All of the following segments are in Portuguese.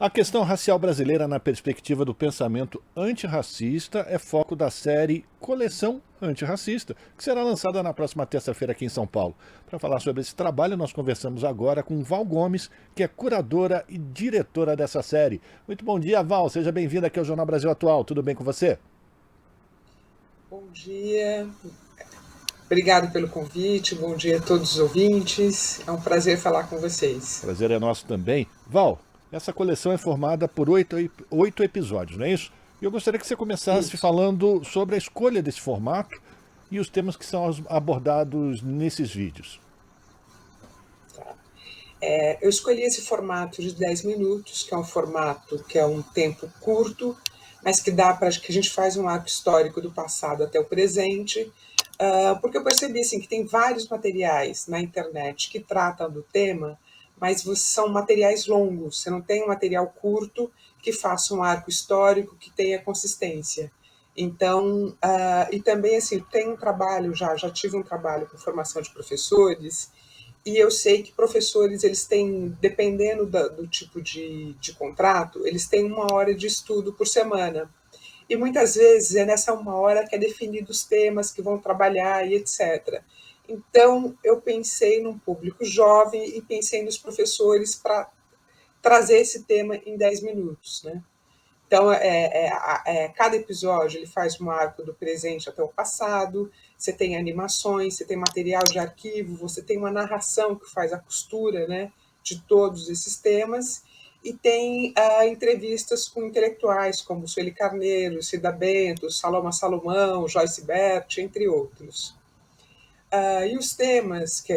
A questão racial brasileira na perspectiva do pensamento antirracista é foco da série Coleção Antirracista, que será lançada na próxima terça-feira aqui em São Paulo. Para falar sobre esse trabalho, nós conversamos agora com Val Gomes, que é curadora e diretora dessa série. Muito bom dia, Val. Seja bem-vinda aqui ao Jornal Brasil Atual. Tudo bem com você? Bom dia, obrigado pelo convite, bom dia a todos os ouvintes, é um prazer falar com vocês. Prazer é nosso também. Val, essa coleção é formada por oito episódios, não é isso? E eu gostaria que você começasse Isso. falando sobre a escolha desse formato e os temas que são abordados nesses vídeos. Eu escolhi esse formato de 10 minutos, que é um formato que é um tempo curto, mas que dá para que a gente faz um arco histórico do passado até o presente, porque eu percebi assim, que tem vários materiais na internet que tratam do tema, mas são materiais longos, você não tem um material curto que faça um arco histórico que tenha consistência. Então, e também assim, tem um trabalho, já tive um trabalho com formação de professores, e eu sei que professores, eles têm, dependendo do tipo de contrato, eles têm 1 hora de estudo por semana. E muitas vezes é nessa 1 hora que é definido os temas que vão trabalhar e etc. Então, eu pensei num público jovem e pensei nos professores para trazer esse tema em 10 minutos, né? Então, cada episódio ele faz um arco do presente até o passado, você tem animações, você tem material de arquivo, você tem uma narração que faz a costura, né, de todos esses temas, e tem entrevistas com intelectuais como Sueli Carneiro, Cida Bento, Saloma Salomão, Joyce Bert, entre outros. E os temas que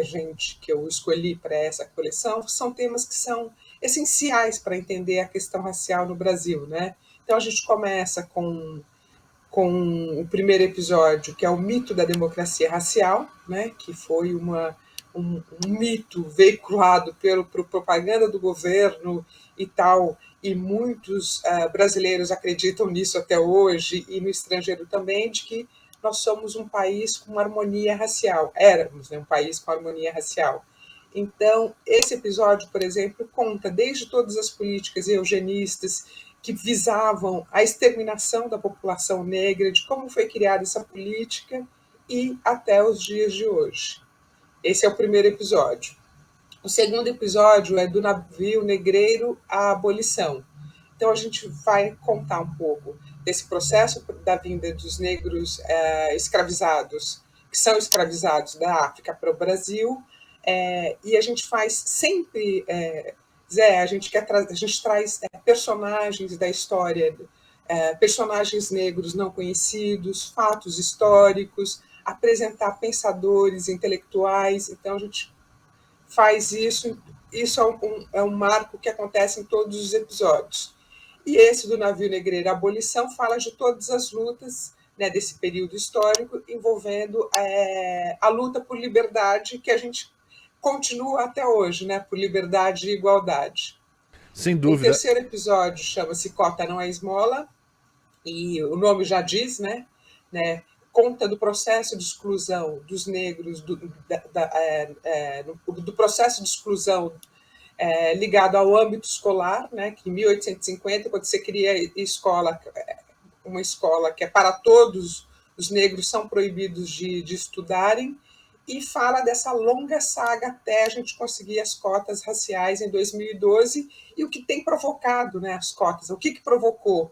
eu escolhi para essa coleção são temas que são essenciais para entender a questão racial no Brasil, né? Então a gente começa com o primeiro episódio, que é o mito da democracia racial, né? Que foi um mito veiculado por propaganda do governo e tal, e muitos brasileiros acreditam nisso até hoje, e no estrangeiro também, de que nós somos um país com harmonia racial. Éramos, né, um país com harmonia racial. Então, esse episódio, por exemplo, conta desde todas as políticas eugenistas que visavam a exterminação da população negra, de como foi criada essa política e até os dias de hoje. Esse é o primeiro episódio. O segundo episódio é do navio negreiro à abolição. Então a gente vai contar um pouco desse processo da vinda dos negros escravizados, que são escravizados da África para o Brasil, e a gente faz sempre, Zé, a gente traz personagens da história, personagens negros não conhecidos, fatos históricos, apresentar pensadores, intelectuais. Então a gente faz isso. Isso é um marco que acontece em todos os episódios. E esse do navio negreiro, a abolição, fala de todas as lutas, né, desse período histórico envolvendo a luta por liberdade que a gente continua até hoje, né, por liberdade e igualdade. Sem O dúvida. terceiro episódio chama-se Cota Não é Esmola, e o nome já diz, né, conta do processo de exclusão dos negros, do processo de exclusão ligado ao âmbito escolar, né, que em 1850, quando você cria uma escola que é para todos, os negros são proibidos de estudarem, e fala dessa longa saga até a gente conseguir as cotas raciais em 2012 e o que tem provocado, né, as cotas, o que provocou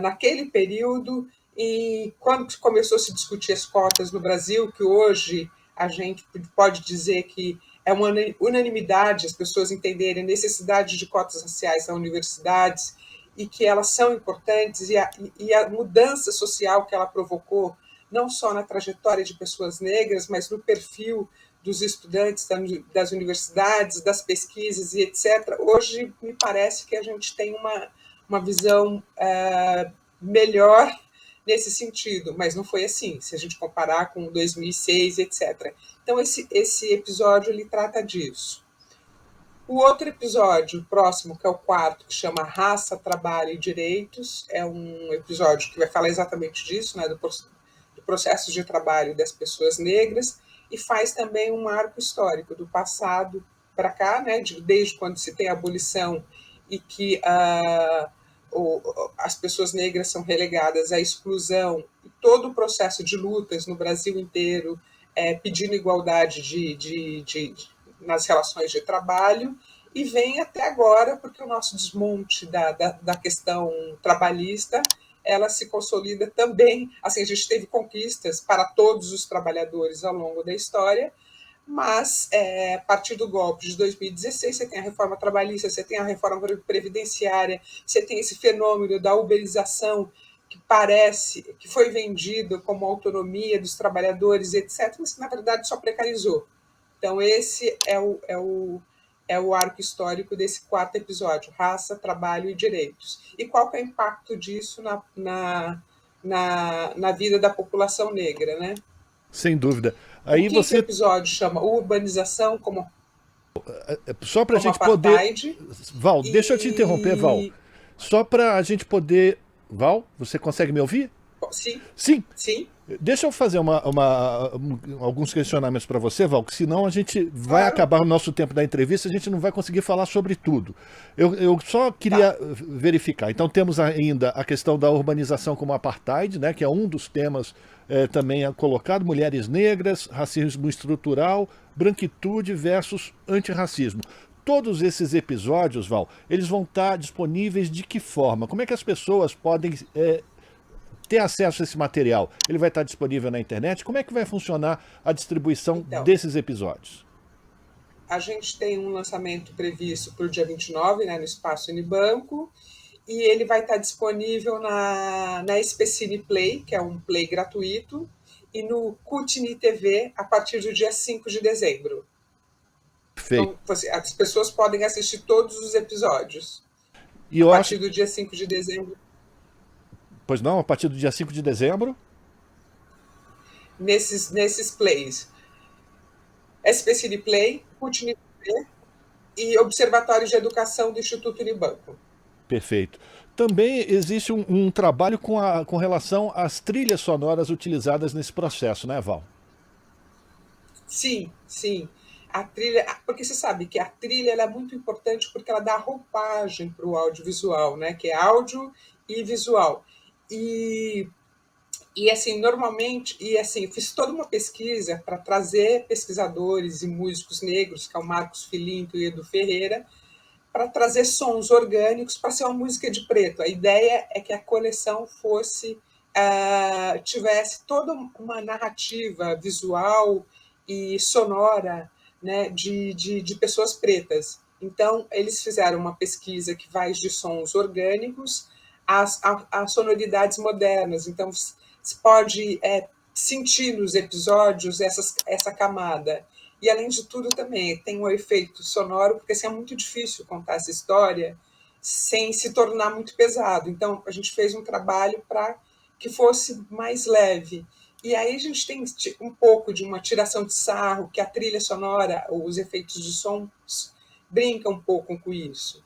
naquele período, e quando começou a se discutir as cotas no Brasil, que hoje a gente pode dizer que é uma unanimidade as pessoas entenderem a necessidade de cotas raciais nas universidades e que elas são importantes, e a mudança social que ela provocou, não só na trajetória de pessoas negras, mas no perfil dos estudantes das universidades, das pesquisas e etc. Hoje, me parece que a gente tem uma visão melhor nesse sentido, mas não foi assim, se a gente comparar com 2006, etc. Então, esse episódio ele trata disso. O outro episódio, próximo, que é o quarto, que chama Raça, Trabalho e Direitos, é um episódio que vai falar exatamente disso, né, do processo de trabalho das pessoas negras, e faz também um marco histórico do passado para cá, né, desde quando se tem a abolição e que as pessoas negras são relegadas à exclusão, e todo o processo de lutas no Brasil inteiro, pedindo igualdade nas relações de trabalho, e vem até agora, porque o nosso desmonte da questão trabalhista, ela se consolida também. Assim, a gente teve conquistas para todos os trabalhadores ao longo da história, mas a partir do golpe de 2016, você tem a reforma trabalhista, você tem a reforma previdenciária, você tem esse fenômeno da uberização, que parece que foi vendido como autonomia dos trabalhadores, etc., mas que, na verdade, só precarizou. Então, esse é o arco histórico desse quarto episódio, raça, trabalho e direitos. E qual que é o impacto disso na vida da população negra, né? Sem dúvida. O Aí quinto você, episódio chama Urbanização só para a como gente poder... apartheid. Val, deixa eu te interromper, Val. E. Só para a gente poder... Val, você consegue me ouvir? Sim, Sim. sim, Deixa eu fazer alguns questionamentos para você, Val, que senão a gente vai claro. acabar o nosso tempo da entrevista, a gente não vai conseguir falar sobre tudo. Eu só queria Tá. verificar. Então temos ainda a questão da urbanização como apartheid, né, que é um dos temas também colocado, mulheres negras, racismo estrutural, branquitude versus antirracismo. Todos esses episódios, Val, eles vão estar disponíveis de que forma? Como é que as pessoas podem ter acesso a esse material? Ele vai estar disponível na internet? Como é que vai funcionar a distribuição Então, desses episódios? a gente tem um lançamento previsto para o dia 29, né, no Espaço Unibanco, e ele vai estar disponível na Especine Play, que é um play gratuito, e no Cutini TV a partir do dia 5 de dezembro. Perfeito. Então, as pessoas podem assistir todos os episódios E a eu acho... partir do dia 5 de dezembro, Pois não, a partir do dia 5 de dezembro? nesses plays. SPCine Play, Cutini TV e Observatório de Educação do Instituto Unibanco. Perfeito. Também existe um trabalho com relação às trilhas sonoras utilizadas nesse processo, né, Val? Sim, sim. A trilha, porque você sabe que a trilha ela é muito importante porque ela dá roupagem para o audiovisual, né? Que é áudio e visual. E, e assim, normalmente, eu fiz toda uma pesquisa para trazer pesquisadores e músicos negros, que é o Marcos Filinto e Edu Ferreira, para trazer sons orgânicos para ser uma música de preto. A ideia é que a coleção tivesse toda uma narrativa visual e sonora, né, de pessoas pretas. Então, eles fizeram uma pesquisa que vai de sons orgânicos às sonoridades modernas. Então, se pode sentir nos episódios essa camada. E, além de tudo, também tem um efeito sonoro, porque assim, é muito difícil contar essa história sem se tornar muito pesado. Então, a gente fez um trabalho para que fosse mais leve. E aí a gente tem um pouco de uma tiração de sarro, que a trilha sonora, os efeitos de sons, brincam um pouco com isso.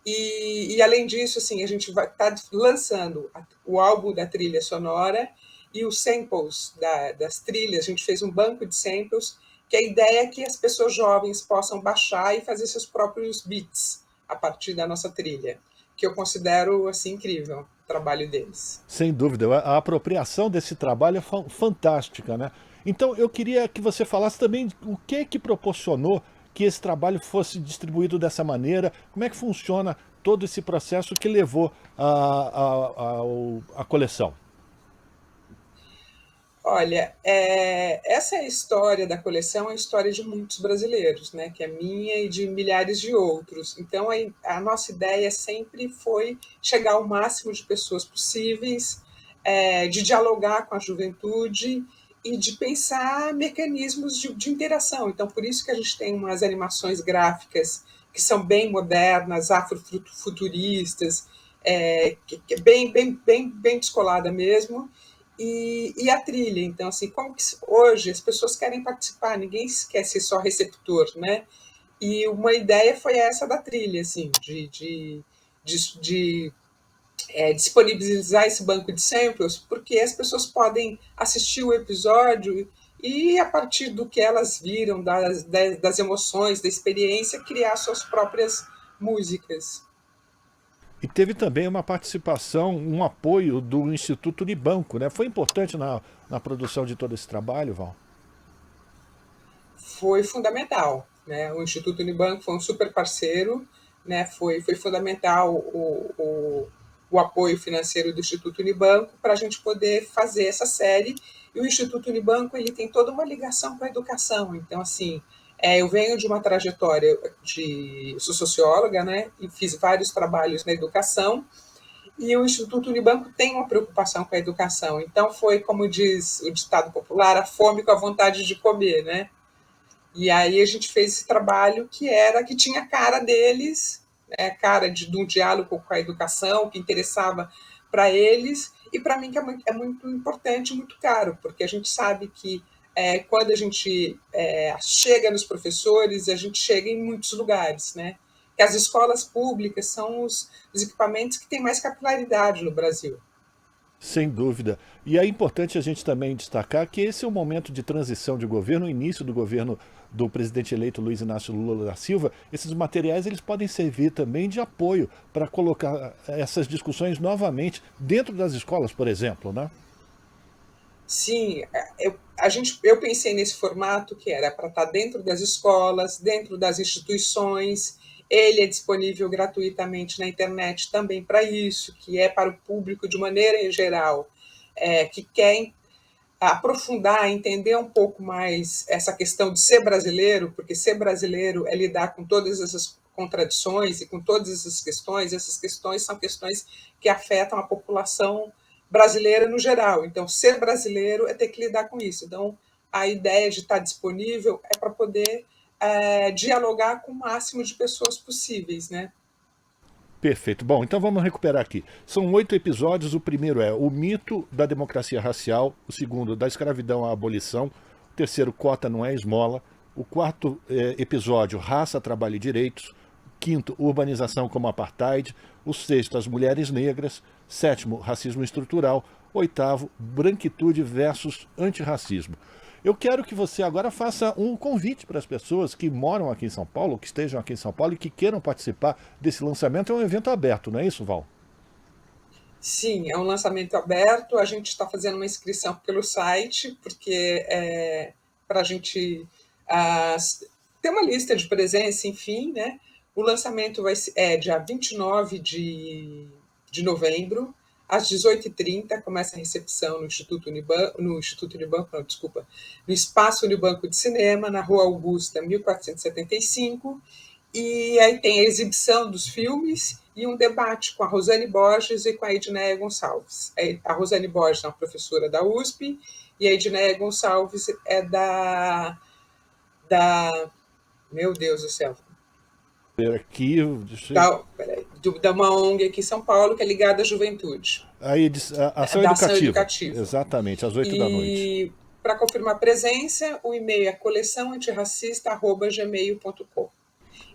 E além disso, assim, a gente vai estar lançando o álbum da trilha sonora e os samples das trilhas. A gente fez um banco de samples, que a ideia é que as pessoas jovens possam baixar e fazer seus próprios beats a partir da nossa trilha, que eu considero assim incrível o trabalho deles. Sem dúvida, a apropriação desse trabalho é fantástica, né? Então eu queria que você falasse também o que proporcionou que esse trabalho fosse distribuído dessa maneira, como é que funciona todo esse processo que levou a coleção. Olha, essa é a história da coleção, é a história de muitos brasileiros, né? Que é minha e de milhares de outros. Então, a nossa ideia sempre foi chegar ao máximo de pessoas possíveis, de dialogar com a juventude e de pensar mecanismos de interação. Então, por isso que a gente tem umas animações gráficas que são bem modernas, afrofuturistas, que é bem descolada mesmo. E a trilha, então, assim, como que hoje as pessoas querem participar, ninguém quer ser só receptor, né? E uma ideia foi essa da trilha, assim, de disponibilizar esse banco de samples, porque as pessoas podem assistir o episódio e, a partir do que elas viram, das emoções, da experiência, criar suas próprias músicas. E teve também uma participação, um apoio do Instituto Unibanco, né? Foi importante na produção de todo esse trabalho, Val? Foi fundamental, né? O Instituto Unibanco foi um super parceiro, né? Foi fundamental o apoio financeiro do Instituto Unibanco para a gente poder fazer essa série. E o Instituto Unibanco ele tem toda uma ligação com a educação. Então, assim, eu venho de uma trajetória sou socióloga, né? E fiz vários trabalhos na educação. E o Instituto Unibanco tem uma preocupação com a educação. Então, foi, como diz o ditado popular, a fome com a vontade de comer, né? E aí a gente fez esse trabalho que tinha a cara deles, né, cara de um diálogo com a educação, que interessava para eles, e para mim que é muito importante, muito caro, porque a gente sabe que quando a gente chega nos professores, a gente chega em muitos lugares, né? Que as escolas públicas são os equipamentos que têm mais capilaridade no Brasil. Sem dúvida. E é importante a gente também destacar que esse é um momento de transição de governo, o início do governo do presidente eleito Luiz Inácio Lula da Silva. Esses materiais eles podem servir também de apoio para colocar essas discussões novamente dentro das escolas, por exemplo, né? Sim, eu pensei nesse formato que era para estar dentro das escolas, dentro das instituições. Ele é disponível gratuitamente na internet também para isso, que é para o público de maneira geral, que quer aprofundar, entender um pouco mais essa questão de ser brasileiro, porque ser brasileiro é lidar com todas essas contradições e com todas essas questões são questões que afetam a população brasileira no geral. Então, ser brasileiro é ter que lidar com isso. Então, a ideia de estar disponível é para poder dialogar com o máximo de pessoas possíveis, né? Perfeito. Bom, então vamos recuperar aqui. São 8 episódios. O primeiro é o mito da democracia racial. O segundo, da escravidão à abolição. O terceiro, cota não é esmola. O quarto episódio, raça, trabalho e direitos. O quinto, urbanização como apartheid. O sexto, as mulheres negras. Sétimo, racismo estrutural. Oitavo, branquitude versus antirracismo. Eu quero que você agora faça um convite para as pessoas que moram aqui em São Paulo, que estejam aqui em São Paulo e que queiram participar desse lançamento. É um evento aberto, não é isso, Val? Sim, é um lançamento aberto. A gente está fazendo uma inscrição pelo site, porque para a gente ter uma lista de presença, enfim, né? O lançamento dia 29 de novembro, às 18h30, começa a recepção no Instituto Unibanco, no Espaço Unibanco de Cinema, na Rua Augusta, 1475, e aí tem a exibição dos filmes e um debate com a Rosane Borges e com a Edneia Gonçalves. A Rosane Borges é uma professora da USP e a Edneia Gonçalves é meu Deus do céu, Aqui, da uma ONG aqui em São Paulo, que é ligada à juventude. A ação educativa. Exatamente, às 8 da noite. E para confirmar a presença, o e-mail é coleçãoantirracista@gmail.com.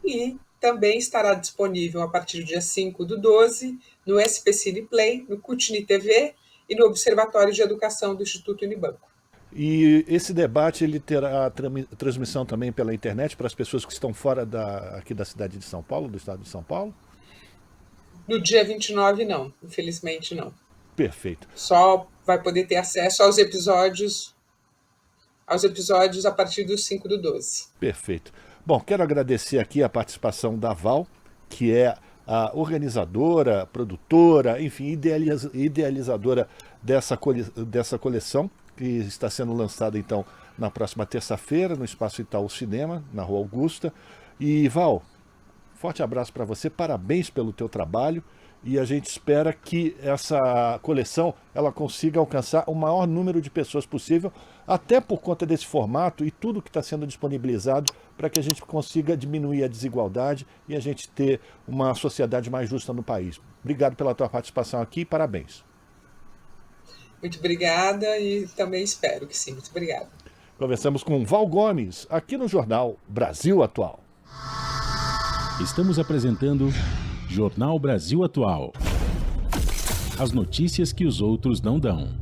E também estará disponível a partir do dia 5/12 no SPCine Play, no Cutni TV e no Observatório de Educação do Instituto Unibanco. E esse debate ele terá transmissão também pela internet para as pessoas que estão fora aqui da cidade de São Paulo, do estado de São Paulo? No dia 29, não. Infelizmente, não. Perfeito. Só vai poder ter acesso aos episódios a partir dos 5/12. Perfeito. Bom, quero agradecer aqui a participação da Val, que é a organizadora, produtora, enfim, idealizadora dessa coleção, que está sendo lançada, então, na próxima terça-feira, no Espaço Itaú Cinema, na Rua Augusta. E, Val, forte abraço para você, parabéns pelo teu trabalho, e a gente espera que essa coleção ela consiga alcançar o maior número de pessoas possível, até por conta desse formato e tudo que está sendo disponibilizado, para que a gente consiga diminuir a desigualdade e a gente ter uma sociedade mais justa no país. Obrigado pela tua participação aqui e parabéns. Muito obrigada e também espero que sim. Muito obrigada. Conversamos com Val Gomes, aqui no Jornal Brasil Atual. Estamos apresentando Jornal Brasil Atual. As notícias que os outros não dão.